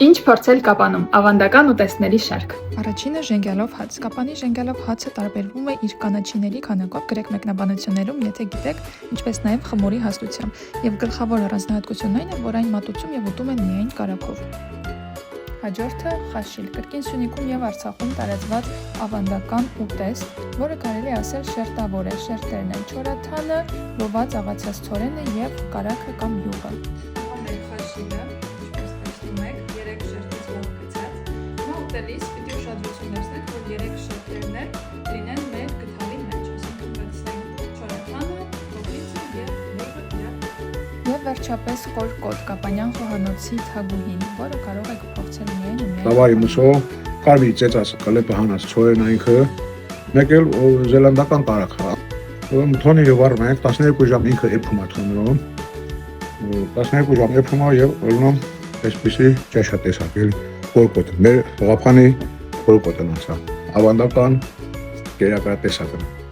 Ինչ փորձել Կապանում, ավանդական ուտեստների շարք։ Առաջինը ժենգյալով հաց։ Կապանի ժենգյալով հացը տարբերվում է իր կանաչիների քանակով գրեք մեկնաբանություններում, եթե գիտեք, ինչպես նաև խմորի հաստությամբ, եւ գլխավոր առանձնահատկությունն այն է, որ այն մատուցում եւ ուտում են միայն կարագով։ Հաջորդը խաշիլ, կրկին Սյունիքում եւ Արցախում տարածված ավանդական ուտեստ, որը կարելի է ասել շերտավոր է, շերտերն են չորաթանը, լոված աղացած ցորենը եւ կարագը կամ յուղը։ Խաշիլը, ինչպես տեսնում եք, 3 շերտից լավ գցած։ Հիմա ուտելիս պիտի ուշադրություն դարձնեք, որ 3 շերտերն էլ լինեն մեր գդալի մեջ, ասենք վերցնենք չորաթանը, լոբիցը եւ յուղը։ Եվ վերջապես կորկոտ, Կապանյան խոհանոցի թագուհին, որը կարող եք փորձել միայն ու միայն։ Լավայի մսով, կարմիր ծեծած կլեպը հանած ցորեն այնքը, մեկ էլ զելանդական կարագ է։ Թոնի վառում ենք 12 ժամ ինքը էփում է թոնում։ 12 ժամ էփում է եւ ուրնում այսպեսի ճաշատեսակ էլ կորկոտ։ Մեր ղափանի կորկոտն անցա։ Ավանդական կերակրատեսակն։